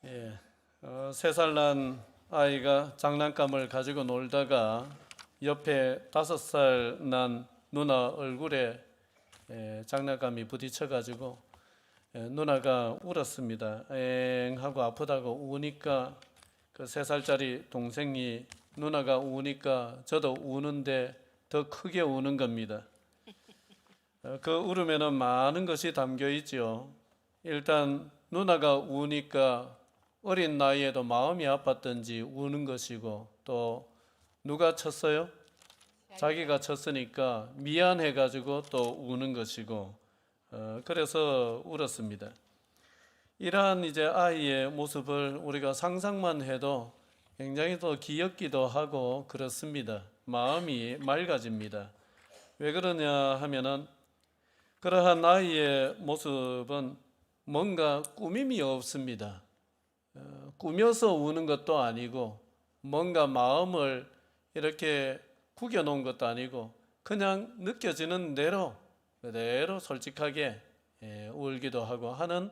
예, 3살 난 아이가 장난감을 가지고 놀다가 옆에 5살 난 누나 얼굴에 장난감이 부딪혀가지고 누나가 울었습니다. 엥 하고 아프다고 우니까 그 3살짜리 동생이 누나가 우니까 저도 우는데 더 크게 우는 겁니다. 그 울음에는 많은 것이 담겨 있죠. 일단 누나가 우니까 어린 나이에도 마음이 아팠던지 우는 것이고, 또 누가 쳤어요? 자기가 쳤으니까 미안해가지고 또 우는 것이고, 그래서 울었습니다. 이러한 이제 아이의 모습을 우리가 상상만 해도 굉장히 또 귀엽기도 하고 그렇습니다. 마음이 맑아집니다. 왜 그러냐 하면은 그러한 아이의 모습은 뭔가 꾸밈이 없습니다. 꾸며서 우는 것도 아니고 뭔가 마음을 이렇게 구겨 놓은 것도 아니고 그냥 느껴지는 대로 그대로 솔직하게 울기도 하고 하는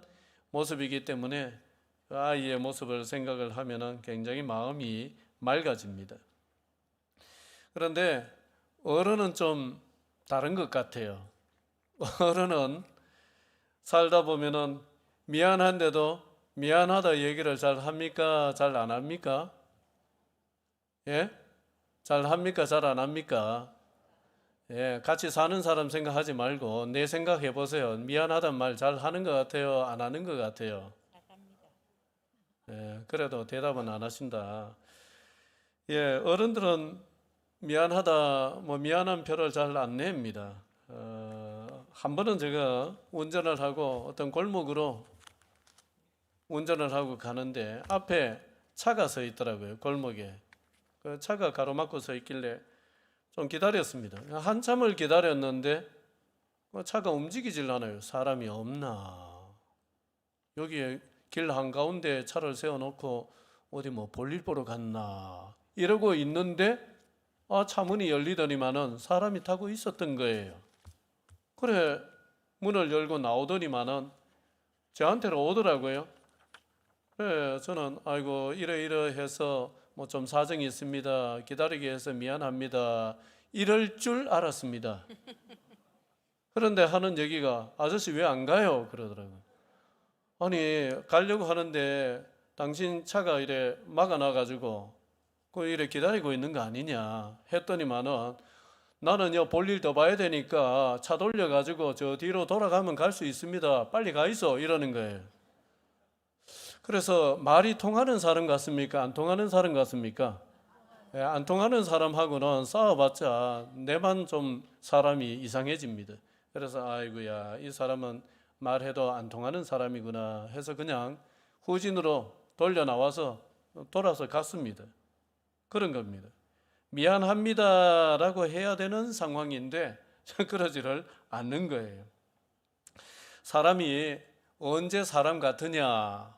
모습이기 때문에 그 아이의 모습을 생각을 하면은 굉장히 마음이 맑아집니다. 그런데 어른은 좀 다른 것 같아요. 어른은 살다 보면은 미안한데도 미안하다 얘기를 잘 합니까? 잘 안 합니까? 예? 잘 합니까? 잘 안 합니까? 예, 같이 사는 사람 생각하지 말고 내 생각해 보세요. 미안하단 말 잘 하는 것 같아요? 안 하는 것 같아요? 예, 그래도 대답은 안 하신다. 예, 어른들은 미안하다, 미안한 표를 잘 안 냅니다. 한 번은 제가 운전을 하고 어떤 골목으로 운전을 하고 가는데 앞에 차가 서 있더라고요. 골목에. 그 차가 가로막고 서 있길래 좀 기다렸습니다. 한참을 기다렸는데 차가 움직이질 않아요. 사람이 없나. 여기에 길 한가운데 차를 세워놓고 어디 볼일 보러 갔나 이러고 있는데 차 문이 열리더니만은 사람이 타고 있었던 거예요. 그래 문을 열고 나오더니만은 저한테로 오더라고요. 그래 저는 아이고 이러이러해서 좀 사정이 있습니다. 기다리게 해서 미안합니다. 이럴 줄 알았습니다. 그런데 하는 얘기가 아저씨 왜 안 가요? 그러더라고요. 아니 가려고 하는데 당신 차가 이래 막아놔가지고 이래 기다리고 있는 거 아니냐 했더니만은 나는요 볼일 더 봐야 되니까 차 돌려가지고 저 뒤로 돌아가면 갈 수 있습니다. 빨리 가 있어 이러는 거예요. 그래서 말이 통하는 사람 같습니까? 안 통하는 사람 같습니까? 예, 안 통하는 사람하고는 싸워봤자 내만 좀 사람이 이상해집니다. 그래서 아이고야 이 사람은 말해도 안 통하는 사람이구나 해서 그냥 후진으로 돌려 나와서 돌아서 갔습니다. 그런 겁니다. 미안합니다라고 해야 되는 상황인데 그러지를 않는 거예요. 사람이 언제 사람 같으냐라고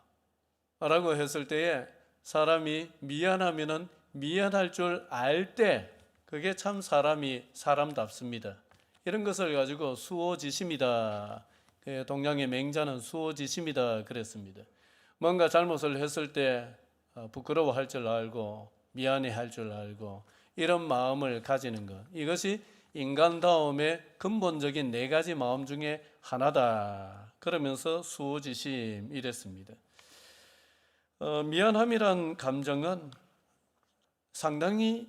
했을 때에 사람이 미안하면은 미안할 줄 알 때 그게 참 사람이 사람답습니다. 이런 것을 가지고 수호지심이다. 동양의 맹자는 수호지심이다 그랬습니다. 뭔가 잘못을 했을 때 부끄러워할 줄 알고 미안해할 줄 알고 이런 마음을 가지는 것, 이것이 인간다움의 근본적인 4가지 마음 중에 하나다. 그러면서 수호지심 이랬습니다. 미안함이란 감정은 상당히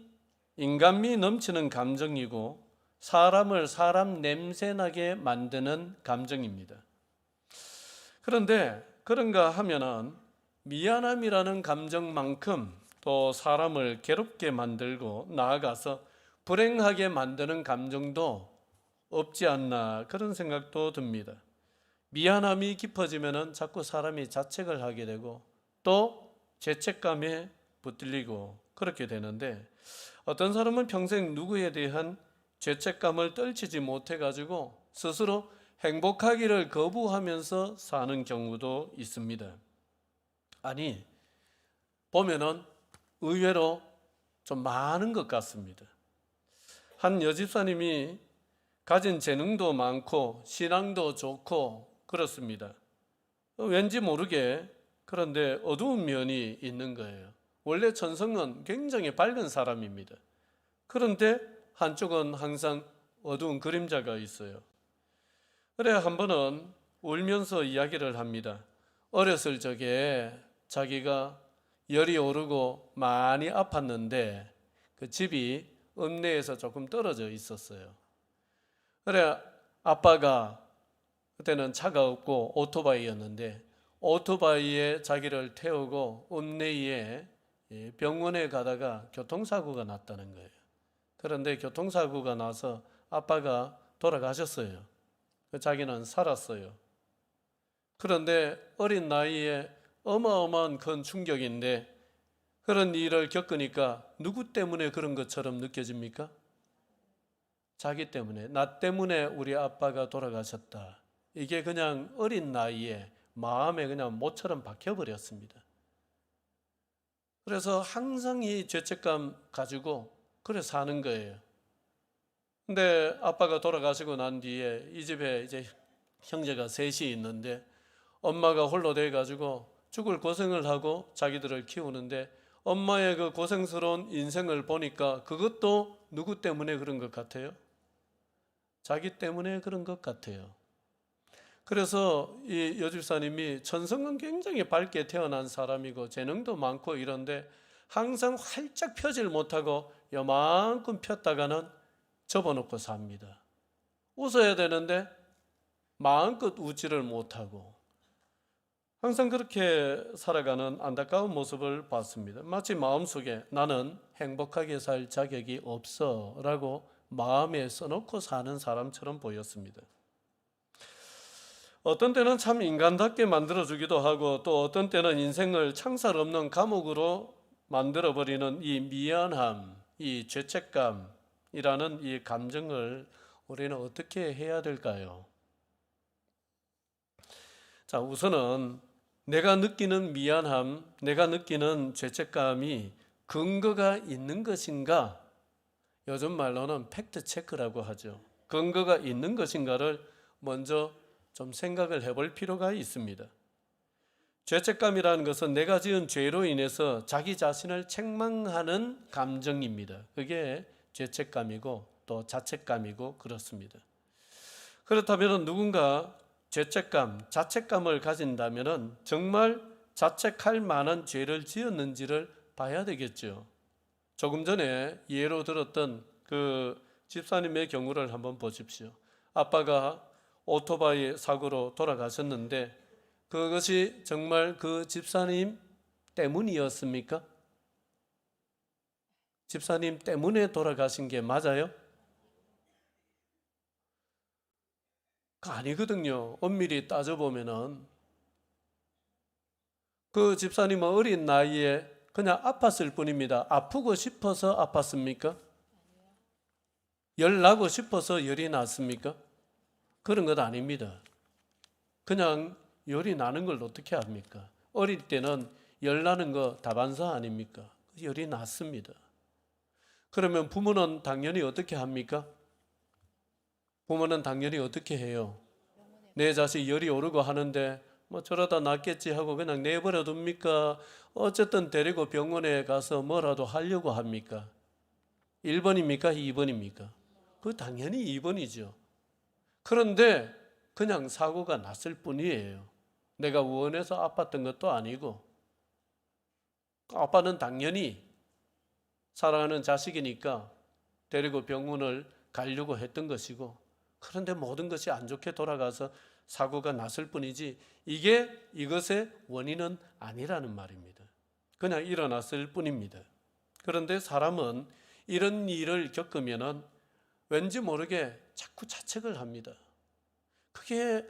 인간미 넘치는 감정이고 사람을 사람 냄새나게 만드는 감정입니다. 그런데 그런가 하면은 미안함이라는 감정만큼 또 사람을 괴롭게 만들고 나아가서 불행하게 만드는 감정도 없지 않나 그런 생각도 듭니다. 미안함이 깊어지면은 자꾸 사람이 자책을 하게 되고 또 죄책감에 붙들리고 그렇게 되는데 어떤 사람은 평생 누구에 대한 죄책감을 떨치지 못해 가지고 스스로 행복하기를 거부하면서 사는 경우도 있습니다. 아니 보면은 의외로 좀 많은 것 같습니다. 한 여집사님이 가진 재능도 많고 신앙도 좋고 그렇습니다. 왠지 모르게 그런데 어두운 면이 있는 거예요. 원래 천성은 굉장히 밝은 사람입니다. 그런데 한쪽은 항상 어두운 그림자가 있어요. 그래 한 번은 울면서 이야기를 합니다. 어렸을 적에 자기가 열이 오르고 많이 아팠는데 그 집이 읍내에서 조금 떨어져 있었어요. 그래 아빠가 그때는 차가 없고 오토바이였는데 오토바이에 자기를 태우고 읍내에 병원에 가다가 교통사고가 났다는 거예요. 그런데 교통사고가 나서 아빠가 돌아가셨어요. 자기는 살았어요. 그런데 어린 나이에 어마어마한 큰 충격인데 그런 일을 겪으니까 누구 때문에 그런 것처럼 느껴집니까? 자기 때문에, 나 때문에 우리 아빠가 돌아가셨다. 이게 그냥 어린 나이에 마음에 그냥 모처럼 박혀버렸습니다. 그래서 항상 이 죄책감 가지고 그래 사는 거예요. 근데 아빠가 돌아가시고 난 뒤에 이 집에 이제 형제가 셋이 있는데 엄마가 홀로 돼가지고 죽을 고생을 하고 자기들을 키우는데 엄마의 그 고생스러운 인생을 보니까 그것도 누구 때문에 그런 것 같아요? 자기 때문에 그런 것 같아요. 그래서 이 여집사님이 천성은 굉장히 밝게 태어난 사람이고 재능도 많고 이런데 항상 활짝 펴질 못하고 요만큼 폈다가는 접어놓고 삽니다. 웃어야 되는데 마음껏 웃지를 못하고 항상 그렇게 살아가는 안타까운 모습을 봤습니다. 마치 마음속에 나는 행복하게 살 자격이 없어 라고 마음에 써놓고 사는 사람처럼 보였습니다. 어떤 때는 참 인간답게 만들어주기도 하고 또 어떤 때는 인생을 창살 없는 감옥으로 만들어버리는 이 미안함, 이 죄책감이라는 이 감정을 우리는 어떻게 해야 될까요? 자, 우선은 내가 느끼는 미안함, 내가 느끼는 죄책감이 근거가 있는 것인가? 요즘 말로는 팩트 체크라고 하죠. 근거가 있는 것인가를 먼저 좀 생각을 해볼 필요가 있습니다. 죄책감이라는 것은 내가 지은 죄로 인해서 자기 자신을 책망하는 감정입니다. 그게 죄책감이고 또 자책감이고 그렇습니다. 그렇다면 누군가 죄책감, 자책감을 가진다면 정말 자책할 만한 죄를 지었는지를 봐야 되겠죠. 조금 전에 예로 들었던 그 집사님의 경우를 한번 보십시오. 아빠가 오토바이 사고로 돌아가셨는데 그것이 정말 그 집사님 때문이었습니까? 집사님 때문에 돌아가신 게 맞아요? 아니거든요. 엄밀히 따져보면은 그 집사님은 어린 나이에 그냥 아팠을 뿐입니다. 아프고 싶어서 아팠습니까? 열 나고 싶어서 열이 났습니까? 그런 것 아닙니다. 그냥 열이 나는 걸 어떻게 합니까? 어릴 때는 열 나는 거 다반사 아닙니까? 열이 났습니다. 그러면 부모는 당연히 어떻게 합니까? 부모는 당연히 어떻게 해요? 내 자식 열이 오르고 하는데 뭐 저러다 낫겠지 하고 그냥 내버려 둡니까? 어쨌든 데리고 병원에 가서 뭐라도 하려고 합니까? 1번입니까? 2번입니까? 그 당연히 2번이죠. 그런데 그냥 사고가 났을 뿐이에요. 내가 원해서 아팠던 것도 아니고 아빠는 당연히 사랑하는 자식이니까 데리고 병원을 가려고 했던 것이고 그런데 모든 것이 안 좋게 돌아가서 사고가 났을 뿐이지 이것의 원인은 아니라는 말입니다. 그냥 일어났을 뿐입니다. 그런데 사람은 이런 일을 겪으면은 왠지 모르게 자꾸 자책을 합니다. 그게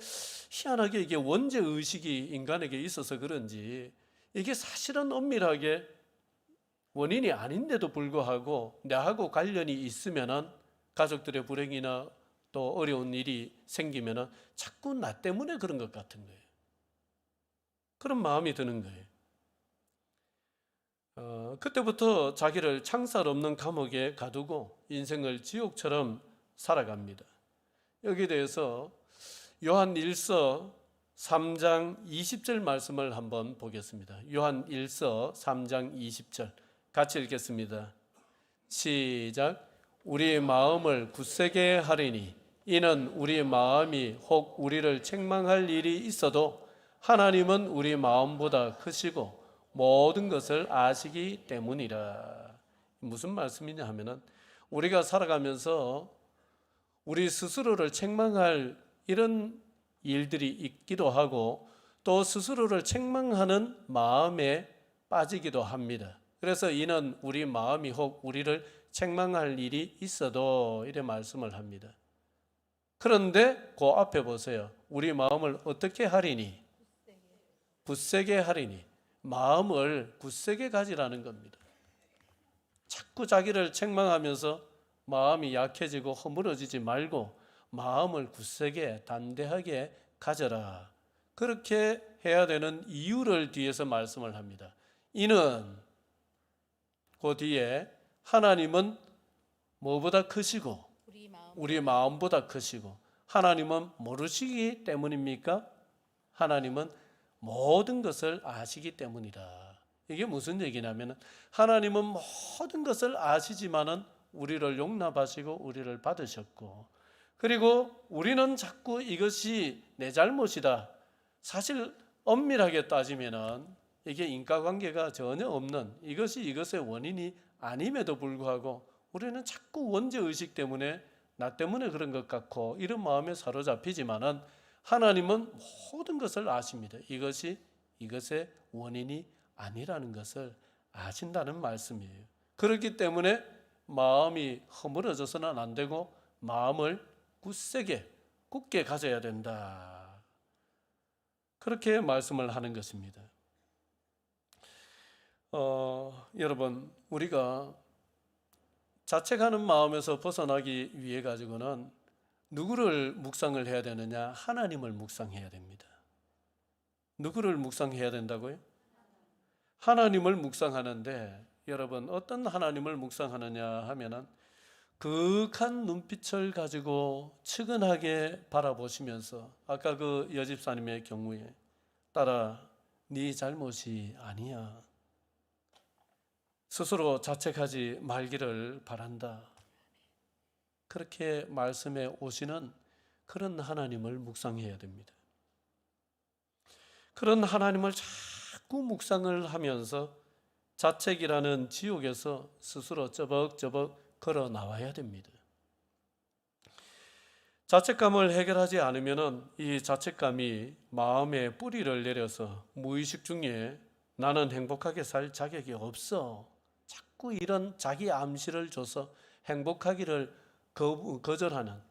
희한하게 이게 원죄 의식이 인간에게 있어서 그런지 이게 사실은 엄밀하게 원인이 아닌데도 불구하고 나하고 관련이 있으면은 가족들의 불행이나 또 어려운 일이 생기면은 자꾸 나 때문에 그런 것 같은 거예요. 그런 마음이 드는 거예요. 그때부터 자기를 창살 없는 감옥에 가두고 인생을 지옥처럼 살아갑니다. 여기에 대해서 요한 1서 3장 20절 말씀을 한번 보겠습니다. 요한 1서 3장 20절 같이 읽겠습니다. 시작. 우리의 마음을 굳세게 하리니 이는 우리의 마음이 혹 우리를 책망할 일이 있어도 하나님은 우리 마음보다 크시고 모든 것을 아시기 때문이라. 무슨 말씀이냐 하면은 우리가 살아가면서 우리 스스로를 책망할 이런 일들이 있기도 하고 또 스스로를 책망하는 마음에 빠지기도 합니다. 그래서 이는 우리 마음이 혹 우리를 책망할 일이 있어도 이래 말씀을 합니다. 그런데 그 앞에 보세요. 우리 마음을 어떻게 하리니? 굳세게 하리니. 마음을 굳세게 가지라는 겁니다. 자꾸 자기를 책망하면서 마음이 약해지고 허물어지지 말고 마음을 굳세게 담대하게 가져라. 그렇게 해야 되는 이유를 뒤에서 말씀을 합니다. 이는 그 뒤에 하나님은 뭐보다 크시고 우리 마음보다 크시고 하나님은 모르시기 때문입니까? 하나님은 모든 것을 아시기 때문이다. 이게 무슨 얘기냐면 하나님은 모든 것을 아시지만은 우리를 용납하시고 우리를 받으셨고 그리고 우리는 자꾸 이것이 내 잘못이다. 사실 엄밀하게 따지면은 이게 인과관계가 전혀 없는 이것이 이것의 원인이 아님에도 불구하고 우리는 자꾸 원죄의식 때문에 나 때문에 그런 것 같고 이런 마음에 사로잡히지만은 하나님은 모든 것을 아십니다. 이것이 이것의 원인이 아니라는 것을 아신다는 말씀이에요. 그렇기 때문에 마음이 허물어져서는 안 되고 마음을 굳세게 굳게 가져야 된다. 그렇게 말씀을 하는 것입니다. 여러분 우리가 자책하는 마음에서 벗어나기 위해 가지고는 누구를 묵상을 해야 되느냐? 하나님을 묵상해야 됩니다. 누구를 묵상해야 된다고요? 하나님을 묵상하는데 여러분 어떤 하나님을 묵상하느냐 하면은 그윽한 눈빛을 가지고 측은하게 바라보시면서 아까 그 여집사님의 경우에 딸아 네 잘못이 아니야. 스스로 자책하지 말기를 바란다. 그렇게 말씀해 오시는 그런 하나님을 묵상해야 됩니다. 그런 하나님을 자꾸 묵상을 하면서 자책이라는 지옥에서 스스로 쩌벅쩌벅 걸어 나와야 됩니다. 자책감을 해결하지 않으면 이 자책감이 마음에 뿌리를 내려서 무의식 중에 나는 행복하게 살 자격이 없어. 자꾸 이런 자기 암시를 줘서 행복하기를 거절하는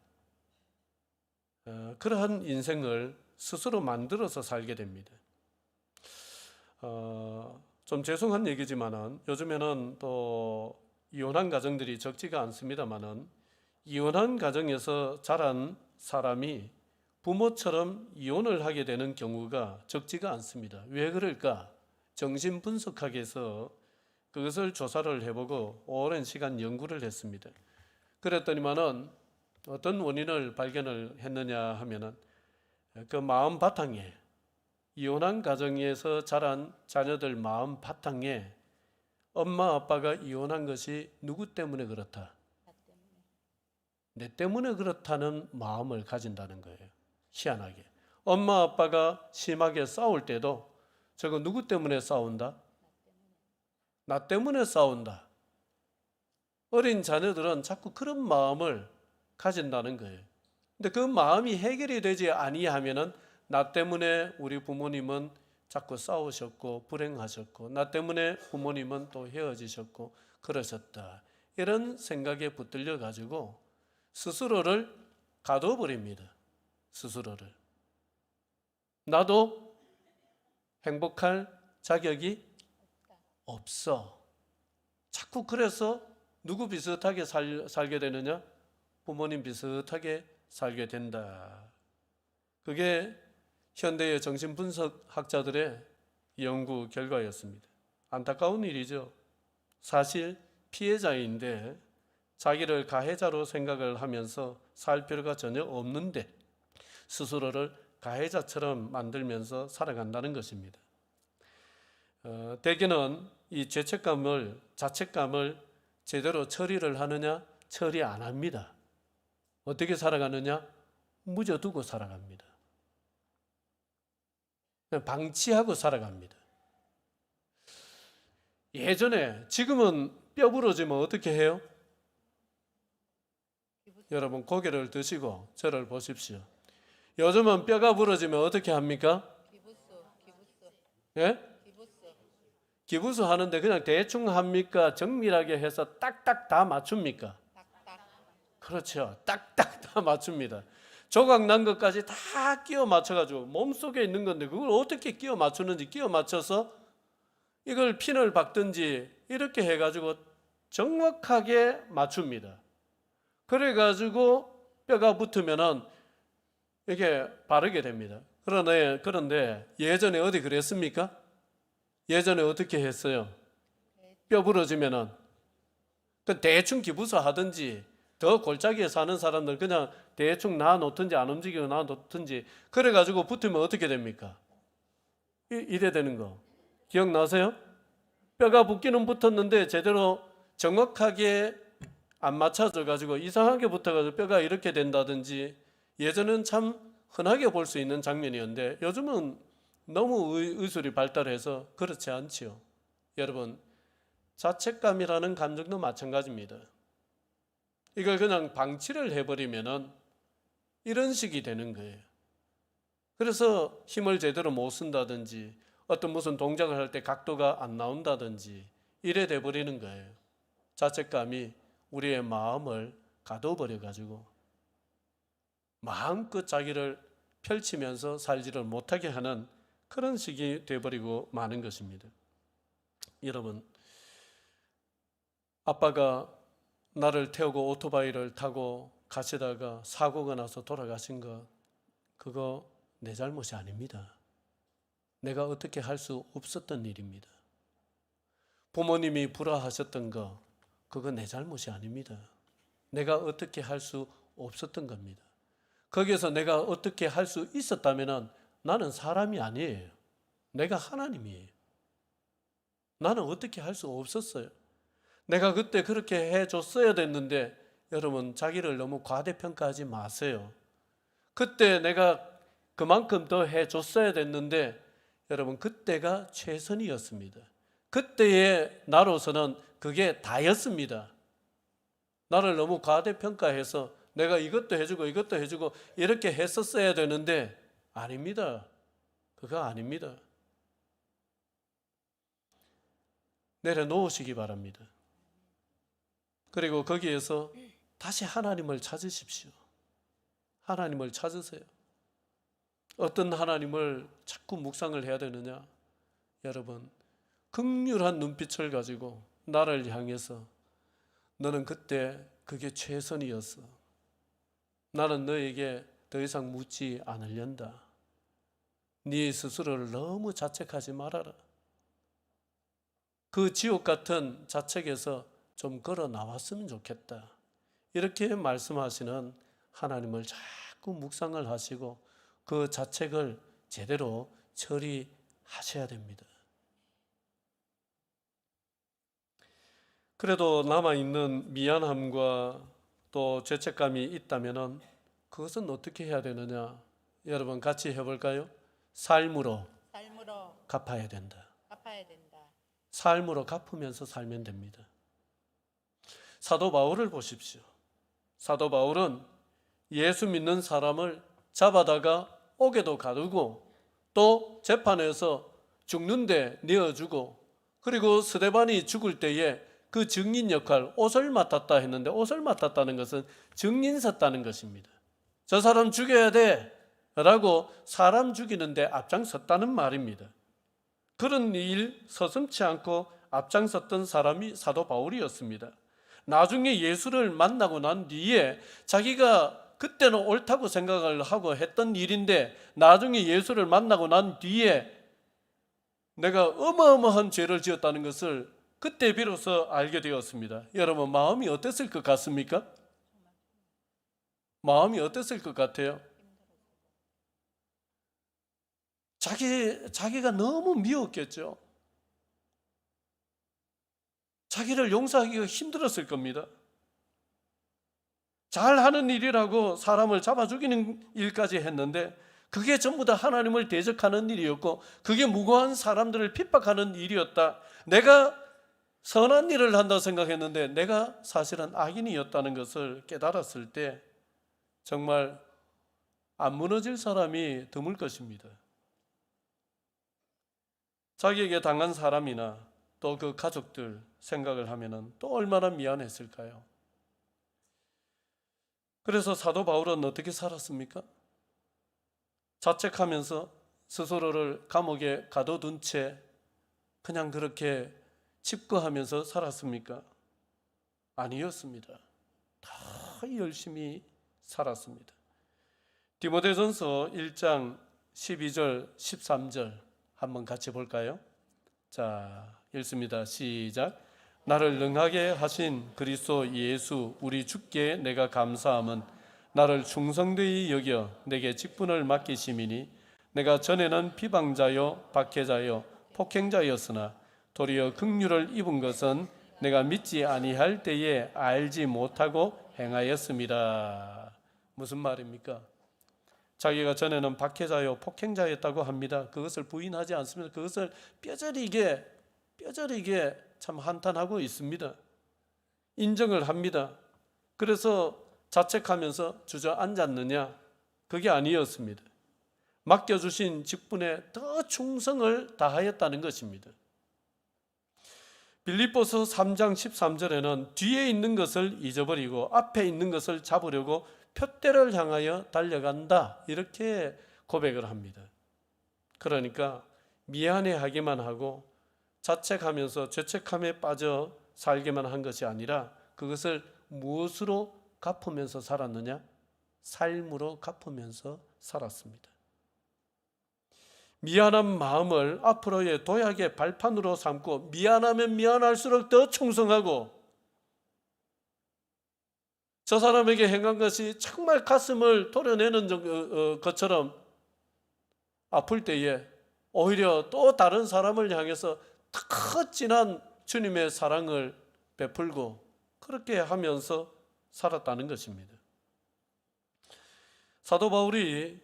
그러한 인생을 스스로 만들어서 살게 됩니다. 좀 죄송한 얘기지만은 요즘에는 또 이혼한 가정들이 적지가 않습니다만은 이혼한 가정에서 자란 사람이 부모처럼 이혼을 하게 되는 경우가 적지가 않습니다. 왜 그럴까? 정신분석학에서 그것을 조사를 해보고 오랜 시간 연구를 했습니다. 그랬더니만은 어떤 원인을 발견을 했느냐 하면은 그 마음 바탕에 이혼한 가정에서 자란 자녀들 마음 바탕에 엄마 아빠가 이혼한 것이 누구 때문에 그렇다? 내 때문에 그렇다는 마음을 가진다는 거예요. 희한하게. 엄마 아빠가 심하게 싸울 때도 저거 누구 때문에 싸운다? 나 때문에 싸운다. 어린 자녀들은 자꾸 그런 마음을 가진다는 거예요. 근데 그 마음이 해결이 되지 아니하면은 나 때문에 우리 부모님은 자꾸 싸우셨고 불행하셨고 나 때문에 부모님은 또 헤어지셨고 그러셨다. 이런 생각에 붙들려 가지고 스스로를 가둬버립니다. 스스로를. 나도 행복할 자격이 없어. 자꾸 그래서 누구 비슷하게 살게 되느냐? 부모님 비슷하게 살게 된다. 그게 현대의 정신분석학자들의 연구 결과였습니다. 안타까운 일이죠. 사실 피해자인데 자기를 가해자로 생각을 하면서 살 필요가 전혀 없는데 스스로를 가해자처럼 만들면서 살아간다는 것입니다. 대개는 이 죄책감을, 자책감을 제대로 처리를 하느냐? 처리 안 합니다. 어떻게 살아가느냐? 묻어두고 살아갑니다. 그냥 방치하고 살아갑니다. 예전에, 지금은 뼈 부러지면 어떻게 해요? 여러분 고개를 드시고 저를 보십시오. 요즘은 뼈가 부러지면 어떻게 합니까? 예? 기부수 하는데 그냥 대충 합니까? 정밀하게 해서 딱딱 다 맞춥니까? 그렇죠. 딱딱 다 맞춥니다. 조각 난 것까지 다 끼워 맞춰가지고 몸속에 있는 건데 그걸 어떻게 끼워 맞추는지 끼워 맞춰서 이걸 핀을 박든지 이렇게 해가지고 정확하게 맞춥니다. 그래가지고 뼈가 붙으면은 이게 바르게 됩니다. 그런데 예전에 어디 그랬습니까? 예전에 어떻게 했어요? 뼈 부러지면은 그 대충 기부서 하든지 더 골짜기에 사는 사람들 그냥 대충 놔놓든지 안 움직이고 놔놓든지 그래가지고 붙으면 어떻게 됩니까? 이래 되는 거 기억나세요? 뼈가 붙기는 붙었는데 제대로 정확하게 안 맞춰져 가지고 이상하게 붙어가지고 뼈가 이렇게 된다든지 예전은 참 흔하게 볼 수 있는 장면이었는데 요즘은 너무 의술이 발달해서 그렇지 않지요. 여러분 자책감이라는 감정도 마찬가지입니다. 이걸 그냥 방치를 해버리면은 이런 식이 되는 거예요. 그래서 힘을 제대로 못 쓴다든지 어떤 무슨 동작을 할 때 각도가 안 나온다든지 이래 돼 버리는 거예요. 자책감이 우리의 마음을 가둬버려 가지고 마음껏 자기를 펼치면서 살지를 못하게 하는 그런 식이 돼버리고 마는 것입니다. 여러분, 아빠가 나를 태우고 오토바이를 타고 가시다가 사고가 나서 돌아가신 거 그거 내 잘못이 아닙니다. 내가 어떻게 할 수 없었던 일입니다. 부모님이 불화하셨던 거 그거 내 잘못이 아닙니다. 내가 어떻게 할 수 없었던 겁니다. 거기에서 내가 어떻게 할 수 있었다면 나는 사람이 아니에요. 내가 하나님이에요. 나는 어떻게 할 수 없었어요. 내가 그때 그렇게 해줬어야 됐는데 여러분 자기를 너무 과대평가하지 마세요. 그때 내가 그만큼 더 해줬어야 됐는데 여러분 그때가 최선이었습니다. 그때의 나로서는 그게 다였습니다. 나를 너무 과대평가해서 내가 이것도 해주고 이것도 해주고 이렇게 했었어야 되는데 아닙니다. 그거 아닙니다. 내려놓으시기 바랍니다. 그리고 거기에서 다시 하나님을 찾으십시오. 하나님을 찾으세요. 어떤 하나님을 자꾸 묵상을 해야 되느냐? 여러분, 긍휼한 눈빛을 가지고 나를 향해서 너는 그때 그게 최선이었어. 나는 너에게 더 이상 묻지 않으련다. 네 스스로를 너무 자책하지 말아라. 그 지옥 같은 자책에서 좀 걸어 나왔으면 좋겠다. 이렇게 말씀하시는 하나님을 자꾸 묵상을 하시고 그 자책을 제대로 처리하셔야 됩니다. 그래도 남아있는 미안함과 또 죄책감이 있다면 그것은 어떻게 해야 되느냐? 여러분 같이 해볼까요? 삶으로 갚아야 된다. 삶으로 갚으면서 살면 됩니다. 사도 바울을 보십시오. 사도 바울은 예수 믿는 사람을 잡아다가 옥에도 가두고 또 재판에서 죽는데 내어주고 그리고 스데반이 죽을 때에 그 증인 역할 옷을 맡았다 했는데 옷을 맡았다는 것은 증인 섰다는 것입니다. 저 사람 죽여야 돼 라고 사람 죽이는데 앞장섰다는 말입니다. 그런 일 서슴지 않고 앞장섰던 사람이 사도 바울이었습니다. 나중에 예수를 만나고 난 뒤에 자기가 그때는 옳다고 생각을 하고 했던 일인데 나중에 예수를 만나고 난 뒤에 내가 어마어마한 죄를 지었다는 것을 그때 비로소 알게 되었습니다. 여러분 마음이 어땠을 것 같습니까? 마음이 어땠을 것 같아요? 자기가 너무 미웠겠죠. 자기를 용서하기가 힘들었을 겁니다. 잘하는 일이라고 사람을 잡아 죽이는 일까지 했는데 그게 전부 다 하나님을 대적하는 일이었고 그게 무고한 사람들을 핍박하는 일이었다. 내가 선한 일을 한다 생각했는데 내가 사실은 악인이었다는 것을 깨달았을 때 정말 안 무너질 사람이 드물 것입니다. 자기에게 당한 사람이나 또 그 가족들 생각을 하면은 또 얼마나 미안했을까요? 그래서 사도 바울은 어떻게 살았습니까? 자책하면서 스스로를 감옥에 가둬둔 채 그냥 그렇게 칩거하면서 살았습니까? 아니었습니다. 다 열심히 살았습니다. 디모데전서 1장 12절 13절 한번 같이 볼까요? 자, 읽습니다. 시작. 나를 능하게 하신 그리스도 예수 우리 주께 내가 감사함은 나를 충성되이 여겨 내게 직분을 맡기심이니 내가 전에는 비방자요 박해자요 폭행자였으나 도리어 긍휼을 입은 것은 내가 믿지 아니할 때에 알지 못하고 행하였습니다. 무슨 말입니까? 자기가 전에는 박해자요 폭행자였다고 합니다. 그것을 부인하지 않습니다. 그것을 뼈저리게 참 한탄하고 있습니다. 인정을 합니다. 그래서 자책하면서 주저앉았느냐? 그게 아니었습니다. 맡겨주신 직분에 더 충성을 다하였다는 것입니다. 빌립보서 3장 13절에는 뒤에 있는 것을 잊어버리고 앞에 있는 것을 잡으려고 표대를 향하여 달려간다 이렇게 고백을 합니다. 그러니까 미안해하기만 하고 자책하면서 죄책감에 빠져 살기만 한 것이 아니라 그것을 무엇으로 갚으면서 살았느냐? 삶으로 갚으면서 살았습니다. 미안한 마음을 앞으로의 도약의 발판으로 삼고 미안하면 미안할수록 더 충성하고 저 사람에게 행한 것이 정말 가슴을 도려내는 것처럼 아플 때에 오히려 또 다른 사람을 향해서 더 진한 주님의 사랑을 베풀고 그렇게 하면서 살았다는 것입니다. 사도 바울이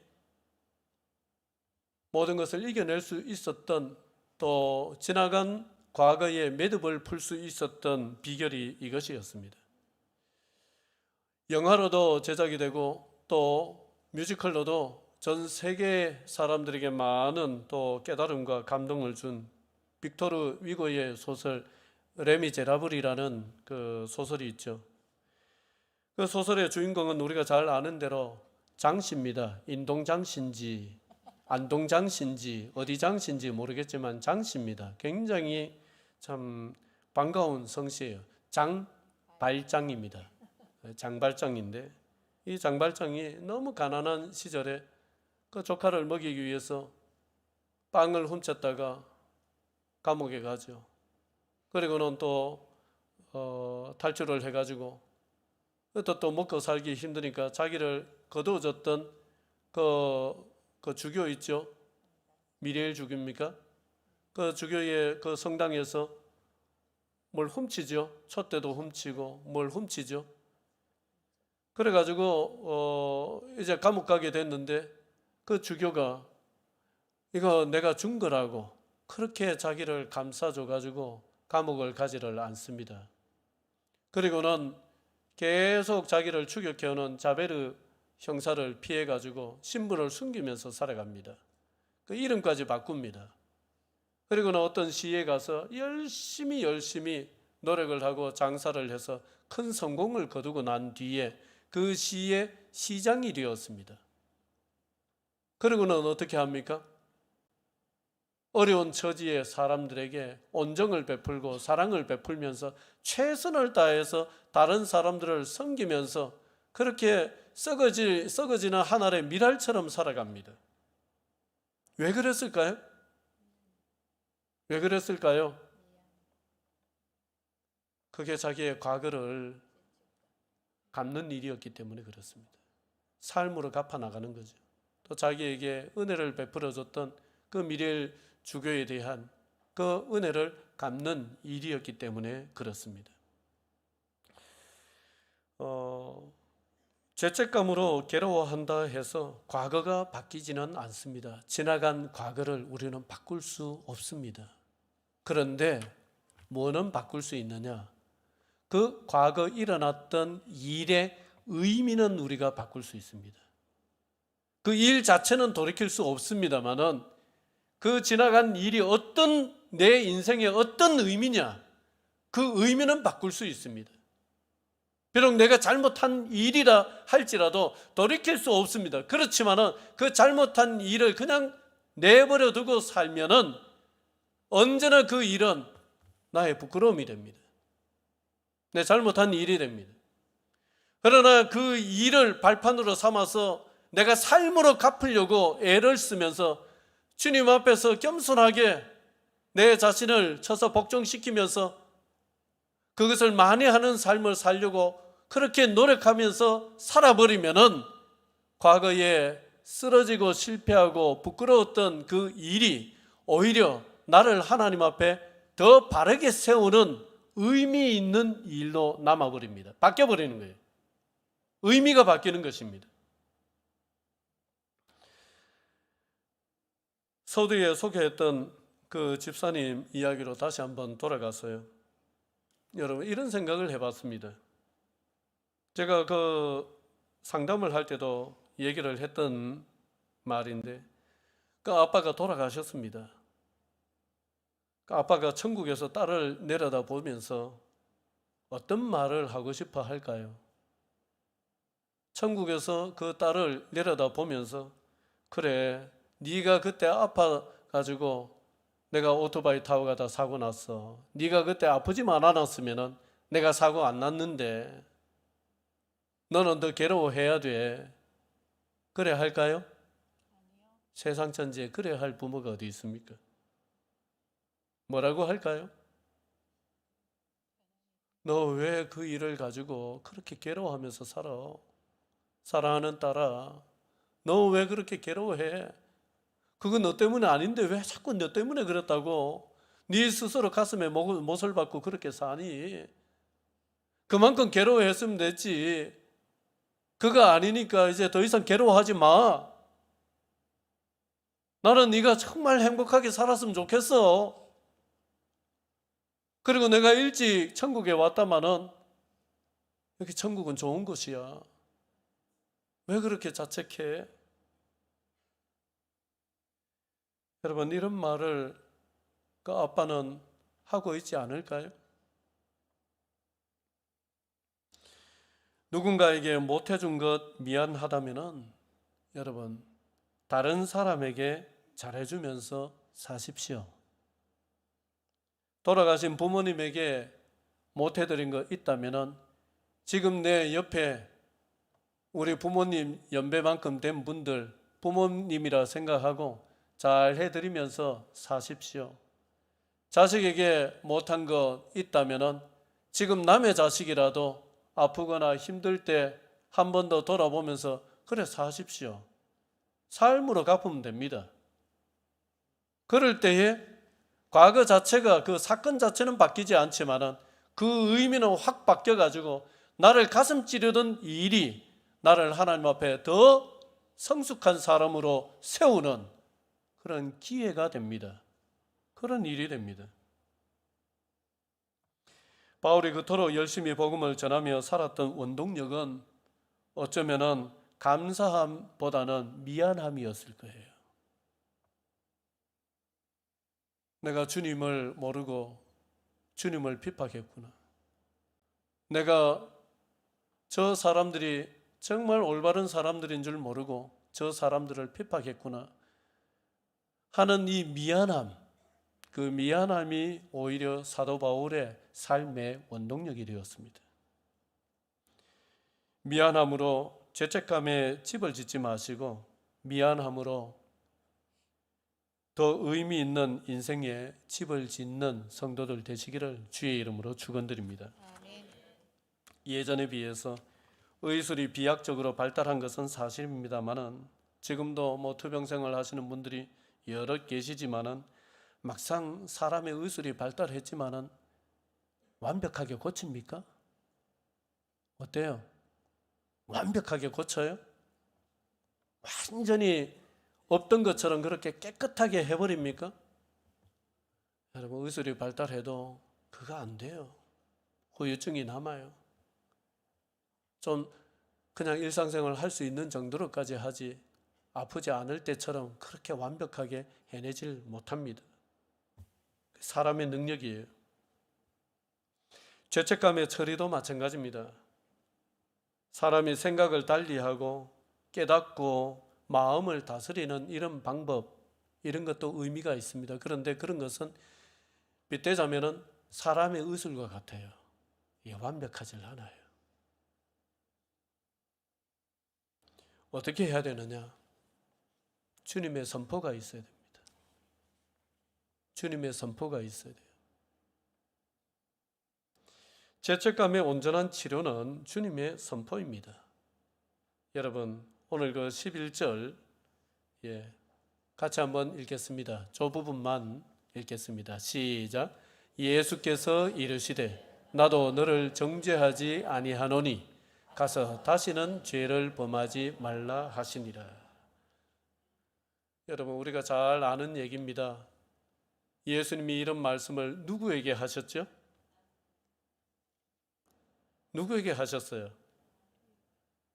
모든 것을 이겨낼 수 있었던 또 지나간 과거의 매듭을 풀 수 있었던 비결이 이것이었습니다. 영화로도 제작이 되고 또 뮤지컬로도 전 세계 사람들에게 많은 또 깨달음과 감동을 준 빅토르 위고의 소설 레미제라블이라는 그 소설이 있죠. 그 소설의 주인공은 우리가 잘 아는 대로 장씨입니다. 인동장씨인지 안동장씨인지 어디 장씨인지 모르겠지만 장씨입니다. 굉장히 참 반가운 성씨예요. 장발장입니다. 장발장인데 이 장발장이 너무 가난한 시절에 그 조카를 먹이기 위해서 빵을 훔쳤다가 감옥에 가죠. 그리고는 또 탈출을 해가지고 또 먹고 살기 힘드니까 자기를 거두어줬던 그 주교 있죠? 미리엘 주교입니까? 그 주교의 그 성당에서 뭘 훔치죠? 촛대도 훔치고 뭘 훔치죠? 그래가지고 이제 감옥 가게 됐는데 그 주교가 이거 내가 준 거라고 그렇게 자기를 감싸줘가지고 감옥을 가지를 않습니다. 그리고는 계속 자기를 추격해오는 자베르 형사를 피해가지고 신분을 숨기면서 살아갑니다. 그 이름까지 바꿉니다. 그리고는 어떤 시에 가서 열심히 노력을 하고 장사를 해서 큰 성공을 거두고 난 뒤에 그 시의 시장이 되었습니다. 그리고는 어떻게 합니까? 어려운 처지의 사람들에게 온정을 베풀고 사랑을 베풀면서 최선을 다해서 다른 사람들을 섬기면서 그렇게 썩어지는 한 알의 밀알처럼 살아갑니다. 왜 그랬을까요? 왜 그랬을까요? 그게 자기의 과거를 갚는 일이었기 때문에 그렇습니다. 삶으로 갚아나가는 거죠. 또 자기에게 은혜를 베풀어줬던 그 미래를 주교에 대한 그 은혜를 갚는 일이었기 때문에 그렇습니다. 죄책감으로 괴로워한다 해서 과거가 바뀌지는 않습니다. 지나간 과거를 우리는 바꿀 수 없습니다. 그런데 뭐는 바꿀 수 있느냐? 그 과거 일어났던 일의 의미는 우리가 바꿀 수 있습니다. 그 일 자체는 돌이킬 수 없습니다만은 그 지나간 일이 어떤 내 인생의 어떤 의미냐, 그 의미는 바꿀 수 있습니다. 비록 내가 잘못한 일이라 할지라도 돌이킬 수 없습니다. 그렇지만은 그 잘못한 일을 그냥 내버려 두고 살면은 언제나 그 일은 나의 부끄러움이 됩니다. 내 잘못한 일이 됩니다. 그러나 그 일을 발판으로 삼아서 내가 삶으로 갚으려고 애를 쓰면서 주님 앞에서 겸손하게 내 자신을 쳐서 복종시키면서 그것을 만회하는 삶을 살려고 그렇게 노력하면서 살아버리면은 과거에 쓰러지고 실패하고 부끄러웠던 그 일이 오히려 나를 하나님 앞에 더 바르게 세우는 의미 있는 일로 남아버립니다. 바뀌어버리는 거예요. 의미가 바뀌는 것입니다. 서두에 소개했던 그 집사님 이야기로 다시 한번 돌아갔어요. 여러분, 이런 생각을 해봤습니다. 제가 그 상담을 할 때도 얘기를 했던 말인데, 그 아빠가 돌아가셨습니다. 그 아빠가 천국에서 딸을 내려다 보면서 어떤 말을 하고 싶어 할까요? 천국에서 그 딸을 내려다 보면서, 그래, 네가 그때 아파가지고 내가 오토바이 타고 가다 사고 났어. 네가 그때 아프지만 않았으면 내가 사고 안 났는데 너는 더 괴로워해야 돼. 그래 할까요? 세상 천지에 그래 할 부모가 어디 있습니까? 뭐라고 할까요? 너 왜 그 일을 가지고 그렇게 괴로워하면서 살아? 사랑하는 딸아, 너 왜 그렇게 괴로워해? 그건 너 때문에 아닌데 왜 자꾸 너 때문에 그랬다고? 네 스스로 가슴에 못을 박고 그렇게 사니? 그만큼 괴로워했으면 됐지. 그거 아니니까 이제 더 이상 괴로워하지 마. 나는 네가 정말 행복하게 살았으면 좋겠어. 그리고 내가 일찍 천국에 왔다마는 여기 천국은 좋은 곳이야. 왜 그렇게 자책해? 여러분, 이런 말을 그 아빠는 하고 있지 않을까요? 누군가에게 못해준 것 미안하다면은 여러분, 다른 사람에게 잘해주면서 사십시오. 돌아가신 부모님에게 못해드린 것 있다면은 지금 내 옆에 우리 부모님 연배만큼 된 분들 부모님이라 생각하고 잘 해드리면서 사십시오. 자식에게 못한 것 있다면은 지금 남의 자식이라도 아프거나 힘들 때 한 번 더 돌아보면서 그래 사십시오. 삶으로 갚으면 됩니다. 그럴 때에 과거 자체가 그 사건 자체는 바뀌지 않지만은 그 의미는 확 바뀌어가지고 나를 가슴 찌르던 일이 나를 하나님 앞에 더 성숙한 사람으로 세우는 그런 기회가 됩니다. 그런 일이 됩니다. 바울이 그토록 열심히 복음을 전하며 살았던 원동력은 어쩌면은 감사함보다는 미안함이었을 거예요. 내가 주님을 모르고 주님을 핍박했구나. 내가 저 사람들이 정말 올바른 사람들인 줄 모르고 저 사람들을 핍박했구나 하는 이 미안함, 그 미안함이 오히려 사도 바울의 삶의 원동력이 되었습니다. 미안함으로 죄책감에 집을 짓지 마시고 미안함으로 더 의미 있는 인생에 집을 짓는 성도들 되시기를 주의 이름으로 축원드립니다. 예전에 비해서 의술이 비약적으로 발달한 것은 사실입니다만은 지금도 투병생활 하시는 분들이 여러 계시지만은 막상 사람의 의술이 발달했지만은 완벽하게 고칩니까? 어때요? 완벽하게 고쳐요? 완전히 없던 것처럼 그렇게 깨끗하게 해버립니까? 여러분, 의술이 발달해도 그거 안 돼요. 후유증이 남아요. 좀 그냥 일상생활 할 수 있는 정도로까지 하지 아프지 않을 때처럼 그렇게 완벽하게 해내질 못합니다. 사람의 능력이에요. 죄책감의 처리도 마찬가지입니다. 사람이 생각을 달리하고 깨닫고 마음을 다스리는 이런 방법, 이런 것도 의미가 있습니다. 그런데 그런 것은 빗대자면은 사람의 의술과 같아요. 이게 완벽하질 않아요. 어떻게 해야 되느냐? 주님의 선포가 있어야 됩니다. 주님의 선포가 있어야 돼요. 죄책감의 온전한 치료는 주님의 선포입니다. 여러분, 오늘 그 11절 같이 한번 읽겠습니다. 저 부분만 읽겠습니다. 시작. 예수께서 이르시되 나도 너를 정죄하지 아니하노니 가서 다시는 죄를 범하지 말라 하시니라. 여러분, 우리가 잘 아는 얘기입니다. 예수님이 이런 말씀을 누구에게 하셨죠? 누구에게 하셨어요?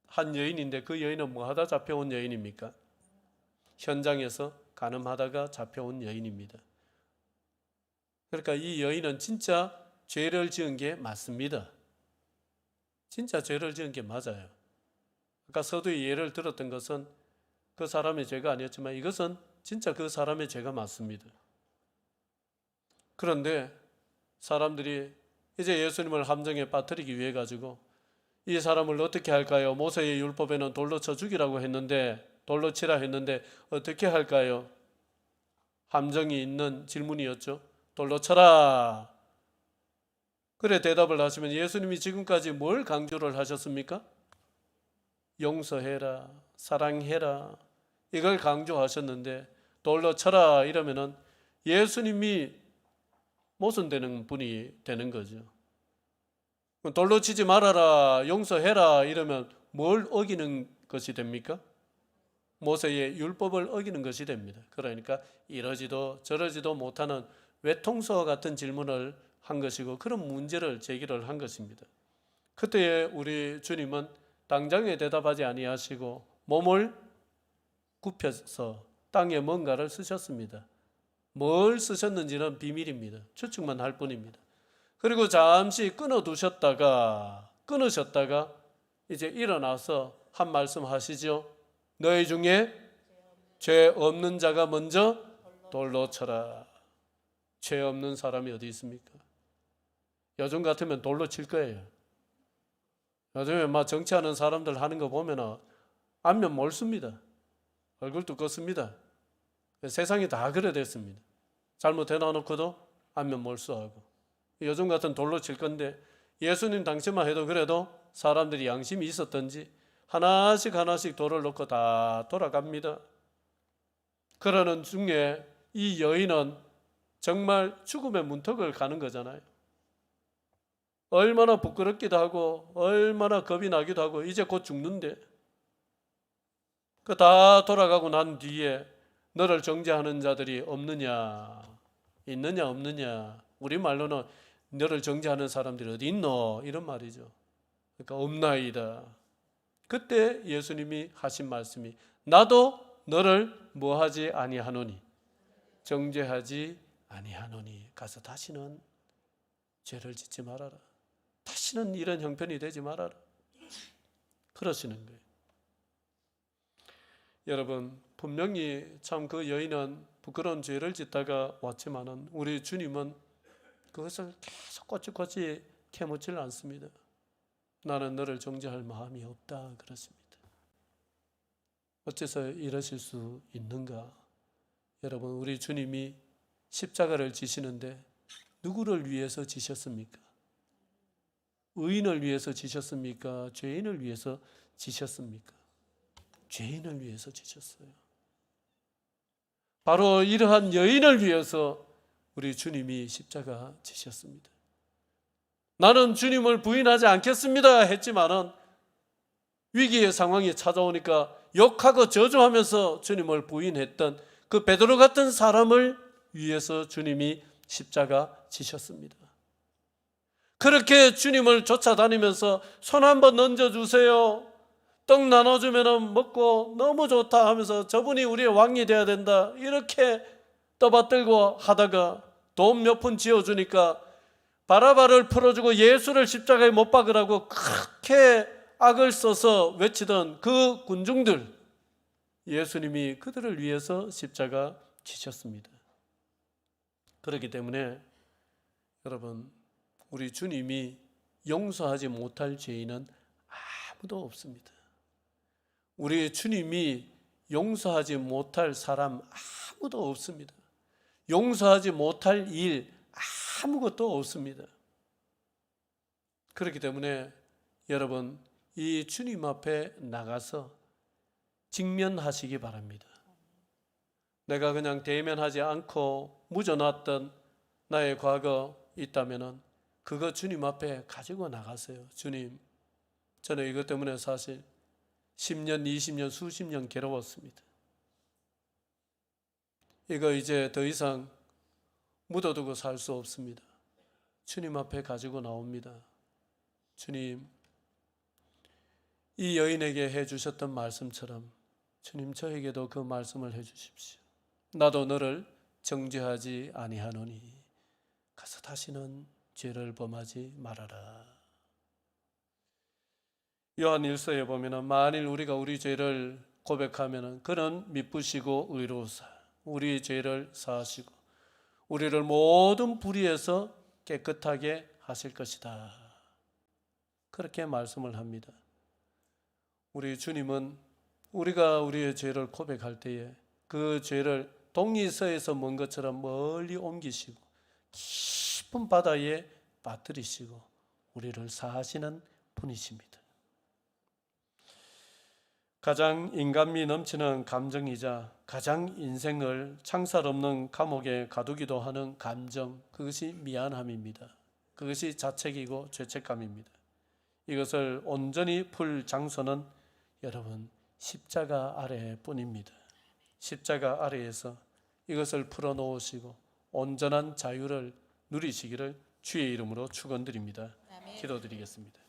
한 여인인데 그 여인은 뭐 하다 잡혀온 여인입니까? 현장에서 간음하다가 잡혀온 여인입니다. 그러니까 이 여인은 진짜 죄를 지은 게 맞습니다. 진짜 죄를 지은 게 맞아요. 아까 서두에 예를 들었던 것은 그 사람의 죄가 아니었지만 이것은 진짜 그 사람의 죄가 맞습니다. 그런데 사람들이 이제 예수님을 함정에 빠뜨리기 위해 가지고 이 사람을 어떻게 할까요? 모세의 율법에는 돌로 쳐 죽이라고 했는데, 돌로 치라 했는데 어떻게 할까요? 함정이 있는 질문이었죠. 돌로 쳐라. 그래 대답을 하시면 예수님이 지금까지 뭘 강조를 하셨습니까? 용서해라, 사랑해라, 이걸 강조하셨는데 돌로 쳐라 이러면은 예수님이 모순되는 분이 되는 거죠. 돌로 치지 말아라, 용서해라 이러면 뭘 어기는 것이 됩니까? 모세의 율법을 어기는 것이 됩니다. 그러니까 이러지도 저러지도 못하는 외통수와 같은 질문을 한 것이고 그런 문제를 제기를 한 것입니다. 그때에 우리 주님은 당장에 대답하지 아니하시고 몸을 굽혀서 땅에 뭔가를 쓰셨습니다. 뭘 쓰셨는지는 비밀입니다. 추측만 할 뿐입니다. 그리고 잠시 끊으셨다가 이제 일어나서 한 말씀 하시죠. 너희 중에 죄 없는 자가 먼저 돌로 쳐라. 죄 없는 사람이 어디 있습니까? 요즘 같으면 돌로 칠 거예요. 요즘에 막 정치하는 사람들 하는 거 보면 안면 멀습니다. 얼굴도 껐습니다. 세상이 다 그래 됐습니다. 잘못해 놔놓고도 안면 몰수하고. 요즘 같은 돌로 칠 건데 예수님 당시만 해도 그래도 사람들이 양심이 있었던지 하나씩 돌을 놓고 다 돌아갑니다. 그러는 중에 이 여인은 정말 죽음의 문턱을 가는 거잖아요. 얼마나 부끄럽기도 하고 얼마나 겁이 나기도 하고 이제 곧 죽는데 그 다 돌아가고 난 뒤에 너를 정죄하는 자들이 없느냐, 있느냐 없느냐, 우리 말로는 너를 정죄하는 사람들이 어디 있노 이런 말이죠. 그러니까 없나이다. 그때 예수님이 하신 말씀이 나도 너를 뭐하지 아니하노니, 정죄하지 아니하노니, 가서 다시는 죄를 짓지 말아라, 다시는 이런 형편이 되지 말아라, 그러시는 거예요. 여러분, 분명히 참 그 여인은 부끄러운 죄를 짓다가 왔지만은 우리 주님은 그것을 계속 꼬치꼬치 캐묻질 않습니다. 나는 너를 정죄할 마음이 없다 그렇습니다. 어째서 이러실 수 있는가? 여러분, 우리 주님이 십자가를 지시는데 누구를 위해서 지셨습니까? 의인을 위해서 지셨습니까? 죄인을 위해서 지셨습니까? 죄인을 위해서 지셨어요. 바로 이러한 여인을 위해서 우리 주님이 십자가 지셨습니다. 나는 주님을 부인하지 않겠습니다 했지만은 위기의 상황이 찾아오니까 욕하고 저주하면서 주님을 부인했던 그 베드로 같은 사람을 위해서 주님이 십자가 지셨습니다. 그렇게 주님을 쫓아다니면서 손 한번 얹어주세요, 떡 나눠주면 먹고 너무 좋다 하면서 저분이 우리의 왕이 돼야 된다 이렇게 떠받들고 하다가 돈 몇 푼 지어주니까 바라바를 풀어주고 예수를 십자가에 못 박으라고 그렇게 악을 써서 외치던 그 군중들, 예수님이 그들을 위해서 십자가 지셨습니다. 그렇기 때문에 여러분, 우리 주님이 용서하지 못할 죄인은 아무도 없습니다. 우리 주님이 용서하지 못할 사람 아무도 없습니다. 용서하지 못할 일 아무것도 없습니다. 그렇기 때문에 여러분, 이 주님 앞에 나가서 직면하시기 바랍니다. 내가 그냥 대면하지 않고 묻어놨던 나의 과거 있다면 그거 주님 앞에 가지고 나가세요. 주님, 저는 이것 때문에 사실 10년, 20년, 수십 년 괴로웠습니다. 이거 이제 더 이상 묻어두고 살 수 없습니다. 주님 앞에 가지고 나옵니다. 주님, 이 여인에게 해주셨던 말씀처럼 주님, 저에게도 그 말씀을 해주십시오. 나도 너를 정죄하지 아니하노니 가서 다시는 죄를 범하지 말아라. 요한 1서에 보면 만일 우리가 우리 죄를 고백하면 그는 미쁘시고 의로우사 우리 죄를 사하시고 우리를 모든 불의에서 깨끗하게 하실 것이다. 그렇게 말씀을 합니다. 우리 주님은 우리가 우리의 죄를 고백할 때에 그 죄를 동리서에서 먼 것처럼 멀리 옮기시고 깊은 바다에 빠뜨리시고 우리를 사하시는 분이십니다. 가장 인간미 넘치는 감정이자 가장 인생을 창살 없는 감옥에 가두기도 하는 감정, 그것이 미안함입니다. 그것이 자책이고 죄책감입니다. 이것을 온전히 풀 장소는 여러분 십자가 아래뿐입니다. 십자가 아래에서 이것을 풀어놓으시고 온전한 자유를 누리시기를 주의 이름으로 축원드립니다. 기도드리겠습니다.